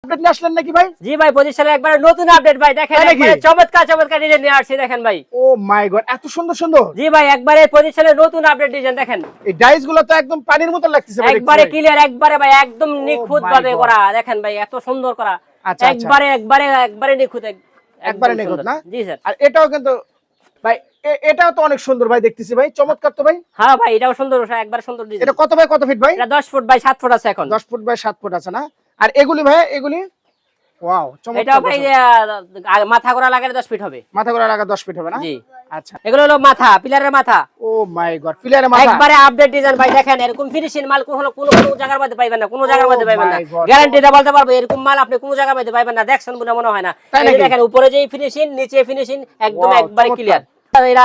Update নিয়ে আসলেন নাকি ভাই? জি ভাই, 25 সালে একবার নতুন আপডেট ভাই, দেখেন একবারে চমৎকার চমৎকার ডিজাইন নিয়ে আসছি, দেখেন ভাই। ও মাই গড, এত সুন্দর সুন্দর। জি ভাই, একবারে 25 সালে নতুন আপডেট ডিজাইন, দেখেন এই ডাইস গুলো তো একদম পানির মতো লাগতেছে ভাই, একবারে ক্লিয়ার, একবারে ভাই একদম নিখুঁত ভাবে করা, দেখেন ভাই এত সুন্দর করা। একবারে একবারে একবারে নিখুঁত, একবারে নিখুঁত না? জি স্যার। আর এটাও কিন্তু ভাই, এটাও তো অনেক সুন্দর ভাই, দেখতেছি ভাই, চমৎকার তো ভাই। হ্যাঁ ভাই, এটাও সুন্দর, একবারে সুন্দর ডিজাইন। এটা কত বাই কত ফিট ভাই? এটা 10 ফুট বাই 7 ফুট আছে এখন। 10 ফুট বাই 7 ফুট আছে না? আর এগুলি ভাই, এগুলি ওয়াও চমৎকার। এটা ভাই মাথা করা লাগে 10 ফিট হবে। মাথা করা লাগা 10 ফিট হবে না? জি। আচ্ছা, এগুলো হলো মাথা, পিলারের মাথা। ও মাই গড, পিলারের মাথা একবারে আপডেট ডিজাইন ভাই, দেখেন এরকম ফিনিশিং মাল কোনো জায়গার মধ্যে পাইবেন না, কোনো জায়গার মধ্যে পাইবেন না, গ্যারান্টি দিয়ে বলতে পারবো, এরকম মাল আপনি কোনো জায়গার মধ্যে পাইবেন না, দেখছেন বলে মনে হয় না। এই দেখেন উপরে যে ফিনিশিং, নিচে ফিনিশিং একদম একবারে ক্লিয়ার। এরা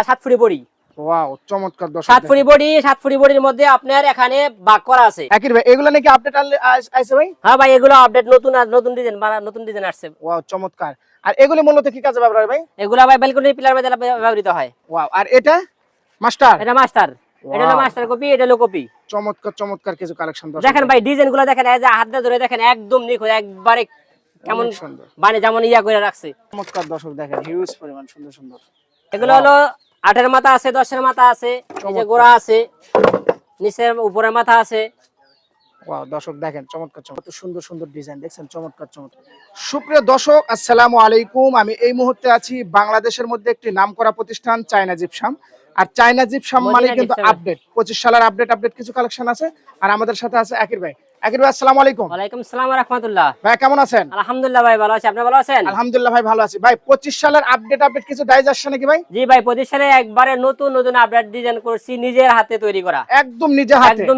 7 ফুট বডি। ওয়াও চমৎকার। 7 ফুট বডি, 7 ফুট বডির মধ্যে আপনার এখানে ভাগ করা আছে। একই ভাই, এগুলো নাকি আপডেট আইছে ভাই? হ্যাঁ ভাই, এগুলো আপডেট নতুন ডিজাইন, নতুন ডিজাইন আসছে। ওয়াও চমৎকার। আর এগুলি মূলত কি কাজে ব্যবহার হয় ভাই? এগুলা ভাই ব্যালকনি পিলার মধ্যে ব্যবহৃত হয়। ওয়াও। আর এটা মাস্টার? এটা মাস্টার, এটা হলো মাস্টার কপি, এটা হলো কপি। চমৎকার চমৎকার কিছু কালেকশন দেখেন ভাই ডিজাইনগুলো দেখেন, এই যে হাত দিয়ে ধরে দেখেন একদম নিখুঁত, একবারে কেমন সুন্দর, মানে যেমন ইয়া করে রাখছে। চমৎকার দর্শক দেখেন, হিউজ পরিমাণ সুন্দর সুন্দর। এগুলো হলো 8-এর মাথা আছে, 10-এর মাথা আছে, এই যে গোড়া আছে, নিচের উপরের মাথা আছে। ওয়াও দর্শক দেখেন, চমৎকার চমৎকার সুন্দর সুন্দর ডিজাইন দেখছেন, চমৎকার চমৎকার। সুপ্রিয় দর্শক, আসসালামু আলাইকুম। আমি এই মুহূর্তে আছি বাংলাদেশের মধ্যে একটি নামকরা প্রতিষ্ঠান চায়না জিপসাম। আর চায়না জিপসাম মানে কিন্তু আপডেট 25 সালের আপডেট কিছু কালেকশন আছে। আর আমাদের সাথে আছে আকির ভাই। আকির ভাই আসসালামু আলাইকুম। ওয়ালাইকুম আসসালাম ওয়া রাহমাতুল্লাহ। ভাই কেমন আছেন? আলহামদুলিল্লাহ ভাই ভালো আছি, আপনি ভালো আছেন? আলহামদুলিল্লাহ ভাই ভালো আছি। ভাই 25 সালের আপডেট কিছু ডাইজ আসছে নাকি ভাই? জি ভাই, 25 সালে একবারে নতুন আপডেট ডিজাইন করছি, নিজের হাতে তৈরি করা, একদম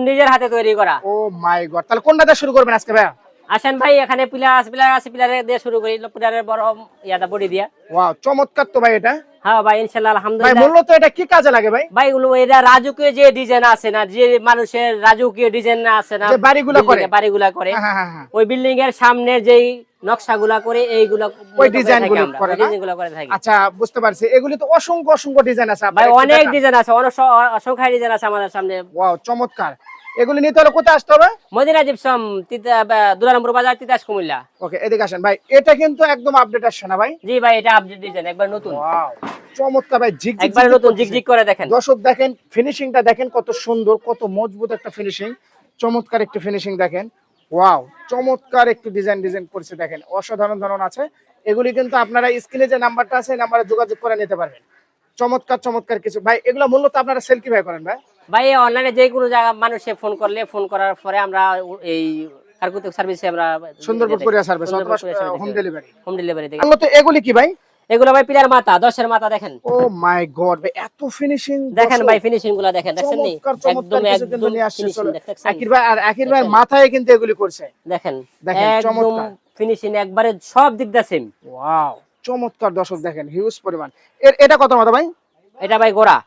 নিজের হাতে তৈরি করা। ও মাই গড, তাহলে কোনটা দিয়ে শুরু করবেন আজকে ভাই? আসেন ভাই, এখানে পিলার আছে, পিলারে দিয়ে শুরু করি, পিলারের বড় ইয়াটা বডি দিয়া। ওয়াও চমৎকার তো ভাই এটা। হ্যাঁ ভাই ইনশাআল্লাহ ভাই আলহামদুলিল্লাহ। মূলত এটা কি কাজে লাগে ভাই? ভাই এটা রাজকীয় যে ডিজাইন আছে না, যে মানুষের রাজকীয় ডিজাইন আছে না, যে বাড়িগুলা করে, হ্যাঁ, ওই বিল্ডিং এর সামনে যেই নকশাগুলা করে, এইগুলা ওই ডিজাইনগুলো করে থাকি। আচ্ছা বুঝতে পারছি, এগুলি তো অসংখ্য ডিজাইন আছে ভাই, অনেক ডিজাইন আছে, অসংখ্য ডিজাইন আছে আমাদের সামনে। ওয়াও চমৎকার। এগুলি নিতে হলে কোথায় আসতে হবে? মদিনা জিপসাম, 2 নম্বর বাজার, তিতাস, কুমিল্লা। ওকে, এদিকে আসেন ভাই। এটা কিন্তু একদম আপডেট আসছে না ভাই? জি ভাই, এটা আপডেট ডিজাইন, একবার নতুন। ওয়াও চমৎকার ভাই, একবার নতুন ঝিকঝিক করে দেখেন। দর্শক দেখেন ফিনিশিংটা দেখেন, কত সুন্দর, কত মজবুত একটা ফিনিশিং, চমৎকার একটা ফিনিশিং দেখেন। ওয়াও চমৎকার একটু ডিজাইন করছে দেখেন, অসাধারণ ধরন আছে। এগুলি কিন্তু আপনারা স্ক্রিনে যে নাম্বারটা আছে এই নাম্বারে যোগাযোগ করে নিতে পারবেন। চমৎকার কিছু ভাই। এগুলো মূলত আপনারা সেল কিভাবে করেন ভাই? ভাই অনলাইনে যে কোনো জায়গা মানুষে ফোন করার পরে আমরা এই কার্গো সার্ভিসে আমরা সুন্দরবন কুরিয়ার সার্ভিস অথবা হোম ডেলিভারি দেই। মূলত এগুলি কি ভাই? এগুলো ভাই পিলার মাথা, 10-এর মাথা দেখেন। ও মাই গড ভাই, এত ফিনিশিং দেখেন ভাই, ফিনিশিং গুলো দেখেন, দেখছেন নি? একদম আকির ভাই, আর আকির ভাইয়ের মাথায় কিন্তু এগুলি করছে, দেখেন চমৎকার ফিনিশিং, একবারে সব দিক দিয়ে সেম। ওয়াও চমৎকার দর্শক দেখেন, হিউজ পরিমাণ। এটা কত মাথা ভাই? এটা ভাই গোড়া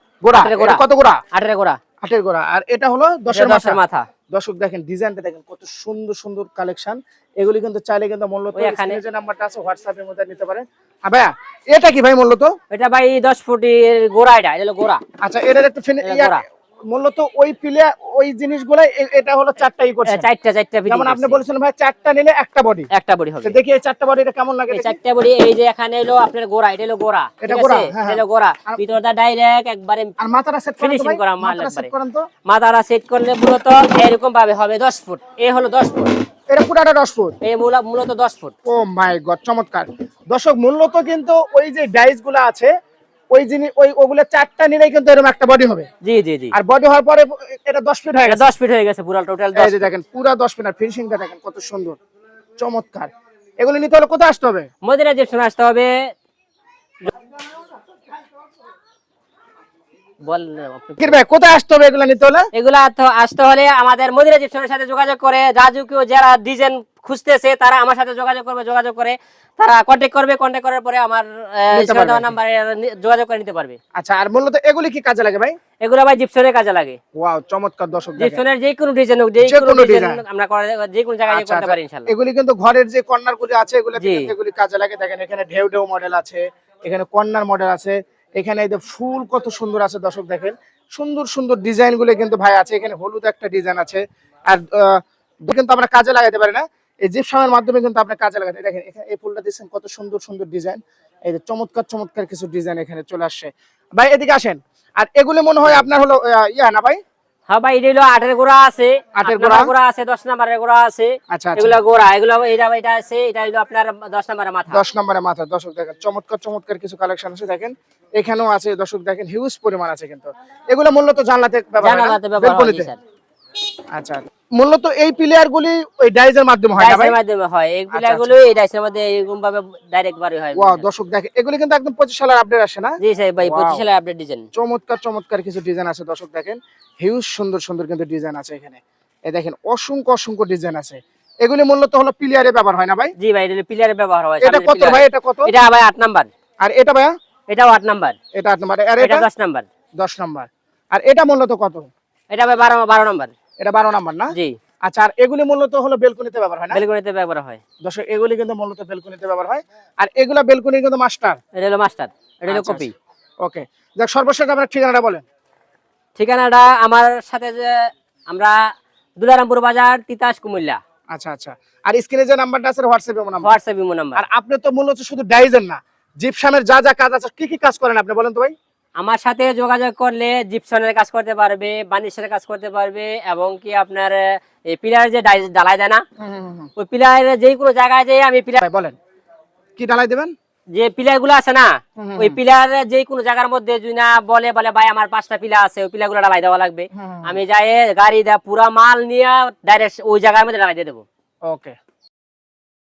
কত গোড়া? 8-এর গোড়া। আর এটা হলো 10-এর মাথা। দর্শক দেখেন ডিজাইনটা দেখেন, কত সুন্দর সুন্দর কালেকশন। এগুলি কিন্তু চাইলে কিন্তু মূলত স্ক্রিনে যে নাম্বারটা আছে হোয়াটসঅ্যাপের মধ্যে নিতে পারেন। ভাইয়া এটা কি ভাই মূলত? এটা ভাই 10 ফুটের গোড়া, এটা হলো গোড়া। আচ্ছা, এটার একটু মূলত ওই পিলে ওই জিনিসগুলো, এটা হলো 4টাই করছে, 4টা যেমন আপনি বলেছেন ভাই 4টা নিলে একটা বডি হবে। দেখি এই 4টা বডিটা কেমন লাগে। এই 4টা বডি, এই যে এখানে হলো আপনার গোড়া, এটা হলো গোড়া, এটা গোড়া, এটা হলো গোড়া, ভিতরটা ডাইরেক্ট একবারে। আর মাথাটা সেট ফিনিশিং করা মাল একবারে করেন তো। মাথাটা সেট করলে মূলত এরকম ভাবে হবে 10 ফুট, এই হলো 10 ফুট, এটা পুরাটা 10 ফুট, এই মূলত 10 ফুট। ও মাই গড চমৎকার দর্শক। মূলত কিন্তু ওই যে ডাইসগুলো আছে, ওই জিনিস ওগুলা 4টা নিলেই কিন্তু এরকম একটা বডি হবে। জি। আর বডি হওয়ার পরে এটা 10 ফিট হয়ে গেছে। 10 ফিট হয়ে গেছে পুরো টোটাল 10। এই যে দেখেন পুরো 10 ফিট, আর ফিনিশিংটা দেখেন কত সুন্দর, চমৎকার। এগুলো নিতে হলে কোথায় আসতে হবে? মদিনা জিপসাম আসতে হবে। কোথায় আসতে হবে এগুলো নিতে হলে? এগুলা তো আসতে হলে আমাদের মদিনা জিপসামের সাথে যোগাযোগ করে, রাজকীয় যারা ডিজাইন খুঁজতেছে তারা আমার সাথে যোগাযোগ করে তারা কন্টাক্ট করবে, কন্টাক্ট করার পরে আমার নাম্বারে যোগাযোগ করে নিতে পারবে। আচ্ছা, আর মূলত এগুলি কি কাজে লাগে ভাই? এগুলো ভাই জিপসনের কাজে লাগে। ওয়াও চমৎকার দর্শক, জিপসনের যে কোনো ডিজাইন হোক, যে কোনো ডিজাইন আমরা যে কোনো জায়গায় করতে পারি ইনশাআল্লাহ। এগুলি কিন্তু ঘরের যে কর্নার গুলি আছে এগুলোতে কিন্তু এগুলি কাজে লাগে। দেখেন এখানে ঢেউ মডেল আছে, এখানে কর্নার মডেল আছে, এখানে এই যে ফুল কত সুন্দর আছে দর্শক দেখেন, সুন্দর ডিজাইন গুলো কিন্তু ভাই আছে। এখানে হলুদ একটা ডিজাইন আছে, আর কিন্তু আমরা কাজে লাগাইতে পারি না। এই জিপসামের মাধ্যমে কিন্তু আপনি কাজে লাগাতে দেখেন এখানে এই ফুলটা দিচ্ছেন কত সুন্দর সুন্দর ডিজাইন, এই যে চমৎকার চমৎকার কিছু ডিজাইন এখানে চলে আসছে। ভাই এদিকে আসেন। আর এগুলো মনে হয় আপনার হলো ইয়া না ভাই? হ্যাঁ ভাই, এটা হলো 8 এর গোড়া আছে, 8 এর 8 নাম্বার গোড়া আছে, 10 নাম্বারের গোড়া আছে। আচ্ছা আচ্ছা, এগুলা গোড়া, এগুলা এটা আছে, এটা হলো আপনার 10 নাম্বারের মাথা। 10 নম্বরের মাথা। দর্শক দেখেন চমৎকার চমৎকার কিছু কালেকশন আছে, দেখেন এখানেও আছে দর্শক, দেখেন হিউজ পরিমাণ আছে কিন্তু। এগুলো মূলত জানলাতে ব্যবহার হয় না? জানালাতে ব্যবহার হয় জি স্যার। আচ্ছা, মূলত এই প্লেয়ার গুলি ওই ডাইজের মাধ্যমে হয় না ভাই? ডাইসের মাধ্যমে হয়, এই পিলারগুলো এই ডাইসের মধ্যে এরকম ভাবে ডাইরেক্ট বাড়ি হয়। ওয়াও দর্শক দেখেন এগুলি কিন্তু একদম 25 সালের আপডেট আসে না? জি স্যার ভাই, Wow. 25 সালের আপডেট ডিজাইন। চমৎকার চমৎকার কিছু ডিজাইন আছে দর্শক, দেখেন হিউজ সুন্দর সুন্দর কিন্তু ডিজাইন আছে এখানে। এই দেখেন অসংখ্য অসংখ্য ডিজাইন আছে। এগুলি মূলত হলো পিলিয়ারে ব্যবহার হয় না ভাই? জি ভাই, এটা পিলারে ব্যবহার হয়। এটা কত ভাই? এটা কত? এটা ভাই 8 নাম্বার। আর এটা ভাইয়া? এটাও 8 নাম্বার। এটা 8 নম্বর। আর এটা এটা 10 নাম্বার। 10 নম্বর। আর এটা মূলত কত? এটা ভাই 12 নাম্বার। এটা 12 নম্বর না? জি। আচ্ছা, আর এগুলি মূলত হলো বেলকনিতে ব্যবহার হয় না? বেলকনিতে ব্যবহার হয়। দর্শক এগুলি কিন্তু মূলত বেলকনিতে ব্যবহার হয়। আর এগুলা বেলকনি কিন্তু মাস্টার। এটা হলো মাস্টার, এটা হলো আচ্ছা, কপি। ওকে, যাক সর্বশেষ আপনার ঠিকানাটা বলেন। ঠিকানাটা আমার সাথে যে আমরা দুলারামপুর বাজার, তিতাস, কুমিল্লা। আচ্ছা আচ্ছা, আর স্ক্রিনে যে নাম্বারটা আছে WhatsApp number. WhatsApp imo number. আর আপনি তো মূলত শুধু ডাইজেন না, জিপসামের যা যা কাজ আছে কি কি কাজ করেন আপনি বলেন তো ভাই? আমার সাথে যোগাযোগ করলে জিপসনের কাজ করতে পারবে, বার্নিশের কাজ করতে পারবে, এবং কি আপনার এই পিলার যে ঢালাই দেয় না, ওই পিলারের যে কোনো জায়গায় যে আমি পিলার ভাই বলেন কি ঢালাই দিবেন? যে পিলার গুলো আছে না, ওই পিলার যে কোনো জায়গার মধ্যে যদি না বলে ভাই আমার 5টা পিলার আছে, ওই পিলার গুলো ঢালাই দেওয়া লাগবে, আমি যাই গাড়ি পুরা মাল নিয়ে ডাইরেক্ট ওই জায়গার মধ্যে ঢালাই দিয়ে দেবো। ওকে।